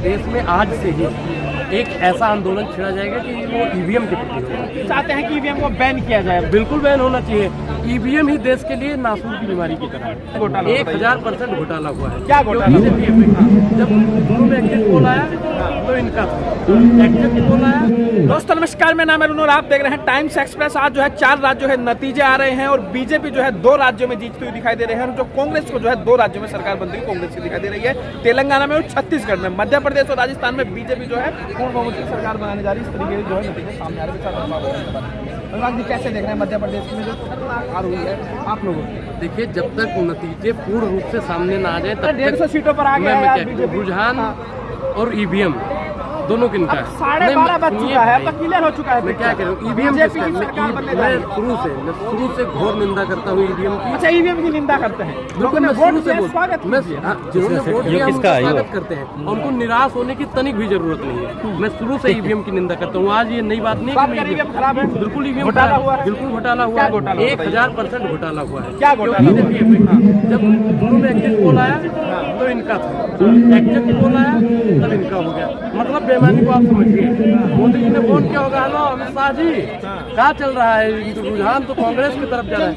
देश में आज से ही एक ऐसा आंदोलन छेड़ा जाएगा कि वो ईवीएम के प्रति होगा। चाहते हैं कि ईवीएम को बैन किया जाए। बिल्कुल बैन होना चाहिए। ईवीएम ही देश के लिए नासूर की बीमारी की तरह है। घोटाला 1000% घोटाला हुआ है। क्या घोटाला? जब दोनों में एग्जिट पोल आया तो इनका एग्जिट पोल आया। दोस्तों नमस्कार, मेरा नाम है रुनू और आप देख रहे हैं टाइम्स एक्सप्रेस। आज जो है 4 राज्यों के नतीजे आ रहे हैं और बीजेपी जो है 2 राज्यों में जीतती हुई दिखाई दे रही है और जो कांग्रेस को जो है 2 राज्यों में सरकार बनती हुई कांग्रेस की दिखाई दे रही है। तेलंगाना में और छत्तीसगढ़ में, मध्य प्रदेश और राजस्थान में बीजेपी जो है पूर्ण बहुमत की सरकार बनाने जा रही है। इस तरीके से जो है नतीजे सामने आ रहे हैं। अनुराग जी कैसे देख रहे हैं मध्य प्रदेश में जो हार हुई है आप लोगों को? देखिए, जब तक नतीजे पूर्ण रूप से सामने ना आ जाए तब 150 सीटों पर आ गया है रुझान और ईवीएम दोनों किनका है? 12:30 बज चुका है, अब तक क्लियर हो चुका है। मैं क्या कह रहा हूँ, ईवीएम मैं शुरू से घोर निंदा करता हूँ ईवीएम की। अच्छा, ईवीएम की निंदा करते हैं लोगों ने वोट दिया, स्वागत जिन्होंने वोट दिया उनका स्वागत करते हैं और उनको निराश होने की तनिक भी जरूरत नहीं है। मैं शुरू से ईवीएम की निंदा करता हूँ। आज ये नई बात नहीं है कि ईवीएम खराब है। बिल्कुल ईवीएम घोटाला हुआ है। बिल्कुल घोटाला हुआ है। 1000% घोटाला हुआ है। क्या घोटाला? जब दोनों में एग्जिट पोल आया तो इनका था, एग्जिट पोल आया तब इनका हो गया। मतलब बेईमानी को आप समझिए। मोदी जी ने फोन किया होगा, हेलो अमित शाह जी क्या चल रहा है, रुझान तो कांग्रेस की तरफ जा रहा है।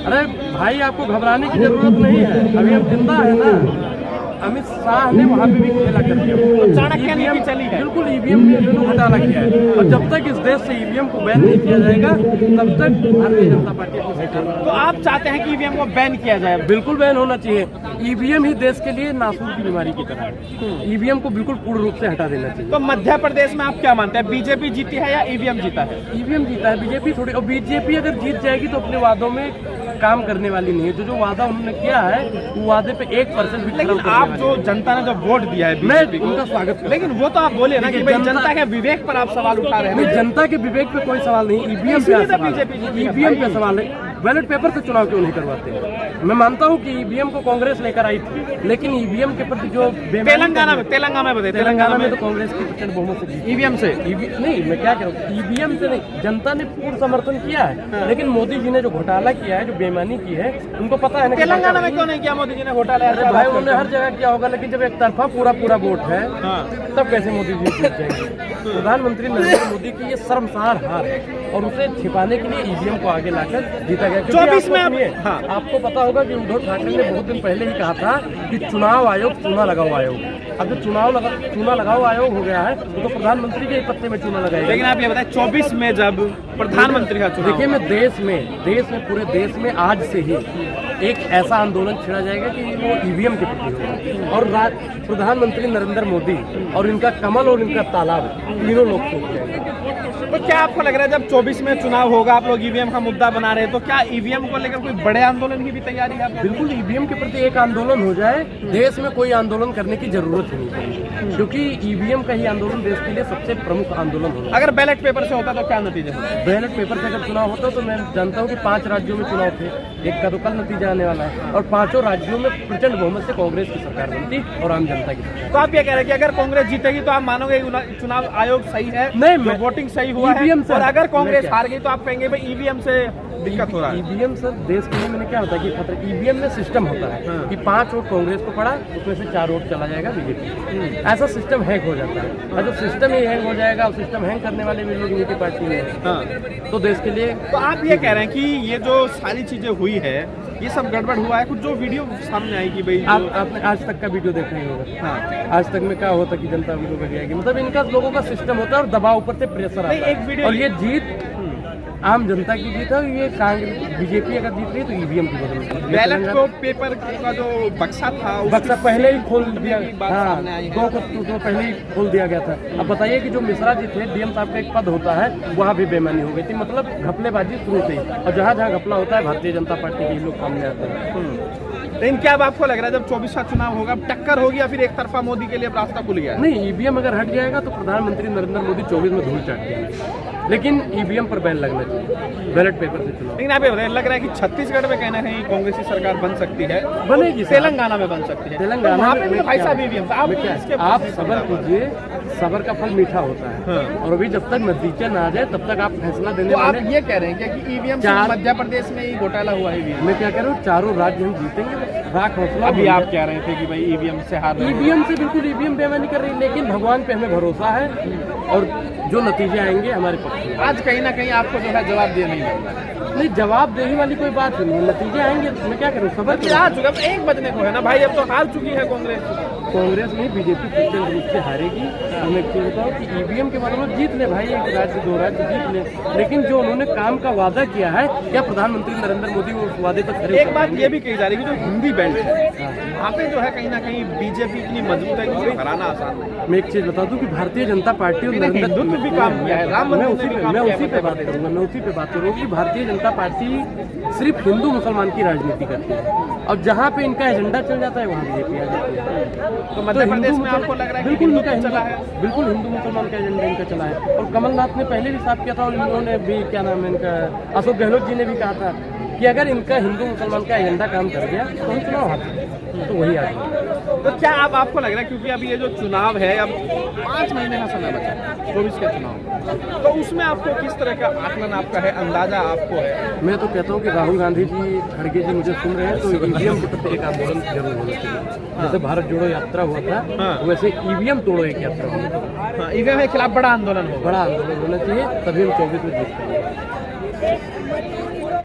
अरे भाई, आपको घबराने की जरूरत नहीं है, अभी हम जिंदा है ना। अमित शाह ने वहाँ पे भी खेला कर दिया। चाणक्य नीति चली है। बिल्कुल ईवीएम में इन्होंने घोटाला किया है और जब तक इस देश से ईवीएम को बैन नहीं किया जाएगा तब तक भारतीय जनता पार्टी को सरकार। तो आप चाहते हैं कि ईवीएम को बैन किया जाए? बिल्कुल बैन होना चाहिए। ईवीएम ही देश के लिए नासूर की बीमारी की तरह है। ईवीएम को बिल्कुल पूर्ण रूप से हटा देना चाहिए। तो मध्य प्रदेश में आप क्या मानते हैं, बीजेपी जीती है या ईवीएम जीता है? ईवीएम जीता है, बीजेपी थोड़ी। और बीजेपी अगर जीत जाएगी तो अपने वादों में काम करने वाली नहीं है। जो वादा उन्होंने किया है वो वादे पे 1% भी। लेकिन आप जो जनता ने जो वोट दिया है मैं उनका स्वागत। लेकिन वो तो आप बोले ना कि भाई जनता के विवेक पर आप सवाल उठा रहे हैं। जनता के विवेक पे कोई सवाल नहीं, ईवीएम पे सवाल है। बैलेट पेपर से चुनाव क्यों नहीं करवाते हैं? मैं मानता हूं कि ईवीएम को कांग्रेस लेकर आई थी, लेकिन ईवीएम के प्रति जो तेलंगाना में तो कांग्रेस की प्रचंड बहुमत से ईवीएम से नहीं। मैं क्या कह रहा हूँ, ईवीएम से नहीं, जनता ने पूर्ण समर्थन किया है। लेकिन मोदी जी ने जो घोटाला किया है, जो बेईमानी की है, उनको पता है ना। तेलंगाना में क्यों नहीं किया मोदी जी ने घोटाला? अरे भाई, उन्होंने हर जगह किया होगा, लेकिन जब एक तरफा पूरा वोट है तब कैसे मोदी जी जीत जाएंगे? प्रधानमंत्री नरेंद्र मोदी की ये शर्मसार हार और उसे छिपाने के लिए ईवीएम को आगे लाकर जीता गया। 24 में आपको पता होगा कि उद्धव ठाकरे ने बहुत दिन पहले ही कहा था कि चुनाव आयोग चूना लगाओ आयोग। अब जो चूना लगाओ आयोग हो गया है तो प्रधानमंत्री के पत्ते में चूना लगाएगा। लेकिन आप ये बताएं 24 में जब प्रधानमंत्री का चुनाव, देखिए, मैं देश में पूरे देश में आज से ही एक ऐसा आंदोलन छेड़ा जाएगा कि वो ईवीएम के प्रति होगा और प्रधानमंत्री नरेंद्र मोदी और इनका कमल और इनका तालाब तीनों लोग सोच जाएंगे। तो क्या आपको लग रहा है जब 24 में चुनाव होगा, आप लोग ईवीएम का मुद्दा बना रहे हैं, तो क्या ईवीएम को लेकर कोई बड़े आंदोलन की भी तैयारी है? बिल्कुल, ईवीएम के प्रति एक आंदोलन हो जाए, देश में कोई आंदोलन करने की जरूरत ही नहीं पड़ेगी, क्योंकि ईवीएम का ही आंदोलन देश के लिए सबसे प्रमुख आंदोलन होगा। अगर बैलेट पेपर से होता तो क्या नतीजा होता? बैलेट पेपर से अगर चुनाव होता तो मैं जानता हूँ कि 5 राज्यों में चुनाव थे, एक का तो कल नतीजा आने वाला है और 5 राज्यों में प्रचंड बहुमत से कांग्रेस की सरकार बनती और आम जनता की सरकार। तो आप ये कह रहे हैं कि अगर कांग्रेस जीतेगी तो आप मानोगे चुनाव आयोग सही है? नहीं, वोटिंग सही हुआ है। और अगर कांग्रेस हार गई तो आप कहेंगे भाई ईवीएम से दिक्कत हो रहा है? ईवीएम सर देश के लिए मैंने क्या होता है कि खतरा। ईवीएम में सिस्टम होता है कि 5 वोट कांग्रेस को पड़ा, उसमें से 4 वोट चला जाएगा बीजेपी। ऐसा सिस्टम हैक हो जाता है और जब सिस्टम ही हैंग हो जाएगा और सिस्टम हैंग करने वाले भी लोग यूनिटी पार्टी में है तो देश के लिए। तो आप ये कह रहे हैं कि ये जो सारी चीजें हुई है ये सब गड़बड़ हुआ है? कुछ जो वीडियो सामने आई कि भाई आपने आज तक का वीडियो देखा ही होगा। आज तक में क्या होता कि जनता वीडियो कर जाएगी, मतलब इनका लोगों का सिस्टम होता है और दबाव ऊपर से प्रेशर आता है। एक वीडियो और ये जीत आम जनता की जीत है। ये बीजेपी अगर जीत रही तो ईवीएम की बदल। बैलेट को पेपर का जो बक्सा था, बक्सा पहले ही खोल दिया। हाँ, 2 अक्टूबर को पहले ही खोल दिया गया था। अब बताइए कि जो मिश्रा जी थे, डीएम साहब का एक पद होता है, वहाँ भी बेईमानी हो गई थी। मतलब घपलेबाजी शुरू से ही, और जहाँ जहाँ घपला होता है भारतीय जनता पार्टी के लोग सामने आते हैं। लेकिन क्या अब आपको लग रहा है जब 24 का चुनाव होगा टक्कर होगी या फिर एक तरफा मोदी के लिए रास्ता खुल गया? नहीं, ईवीएम अगर हट जाएगा तो प्रधानमंत्री नरेंद्र मोदी 24 में धूल चाट देंगे, लेकिन ईवीएम पर बैन लगना चाहिए, बैलेट पेपर से चुनाव। लेकिन आप ये बताइए, लग रहा है कि छत्तीसगढ़ में कहीं ना कहीं कांग्रेस की सरकार बन सकती है, बनेगी। तेलंगाना में बन सकती है, तेलंगाना में भाई साहब ईवीएम। आप सबर कीजिए, सबर का फल मीठा होता है और अभी जब तक नतीजे ना आ जाए तब तक आप फैसला देने वाले। आप ये कह रहे हैं कि ईवीएम मध्य प्रदेश में ही घोटाला हुआ है? मैं क्या कह रहा हूँ, चारों राज्य हम जीतेंगे। राख हौसला। अभी आप कह रहे थे कि भाई ईवीएम से हार रहे हैं। ईवीएम से बिल्कुल ईवीएम बेईमानी कर रही है, लेकिन भगवान पे हमें भरोसा है और जो नतीजे आएंगे हमारे पक्ष में। आज कहीं ना कहीं आपको जो है जवाब दिया नहीं मिल रहा है। नहीं, जवाब देने वाली कोई बात नहीं है, नतीजे आएंगे तो मैं क्या करूँ, सबर बल्कि आ चुका, 1 बजने को है ना भाई, अब तो हार चुकी है कांग्रेस। कांग्रेस नहीं, बीजेपी प्रचंड रूप से हारेगी। और मैं एक बताऊँ कि ईवीएम के बारे में जीत ले भाई, 1 राज्य 2 राज्य जीत ले, लेकिन जो उन्होंने काम का वादा किया है, क्या प्रधानमंत्री नरेंद्र मोदी वो उस वादे पर खरे? एक बात ये भी कही जा रही है कि जो हिंदी बेल्ट है वहाँ पे जो है कहीं ना कहीं बीजेपी इतनी मजबूत है कि उसे हराना आसान नहीं। मैं एक चीज बता दूं कि भारतीय जनता पार्टी और हिंदुत्व भी काम किया है, राम मैं मंदिर उसी ने भी पे काम मैं किया उसी पे बात करूंगा, मैं उसी पे बात करूंगा कि भारतीय जनता पार्टी सिर्फ हिंदू मुसलमान की राजनीति करती है, और जहाँ पे इनका एजेंडा चल जाता है वहाँ बीजेपी आ जाती है। तो मध्य प्रदेश में आपको लग रहा है कि बिल्कुल हिंदुत्व इनका चला है? बिल्कुल हिंदू मुसलमान का एजेंडा इनका चला है, और कमलनाथ ने पहले भी साफ किया था, और इन्होंने भी क्या नाम है इनका, अशोक गहलोत जी ने भी कहा था कि अगर इनका हिंदू मुसलमान का एजेंडा काम कर गया तो हम चुनाव हारेंगे, तो वही आ गया। तो क्या अब आपको लग रहा है, क्योंकि अभी ये जो चुनाव है अब 5 महीने का समय बचा है 24 के चुनाव, तो उसमें आपको किस तरह का आकलन आपका है, अंदाजा आपको है? मैं तो कहता हूँ कि राहुल गांधी जी, खड़गे जी मुझे सुन रहे हैं तो ईवीएम के प्रति एक आंदोलन जरूर होना चाहिए। जैसे भारत जोड़ो यात्रा हुआ था, वैसे ईवीएम तोड़ो एक यात्रा होनी चाहिए। हाँ, ईवीएम के खिलाफ बड़ा आंदोलन होगा। बड़ा आंदोलन होना चाहिए, तभी हम 24 में जीत पाएंगे।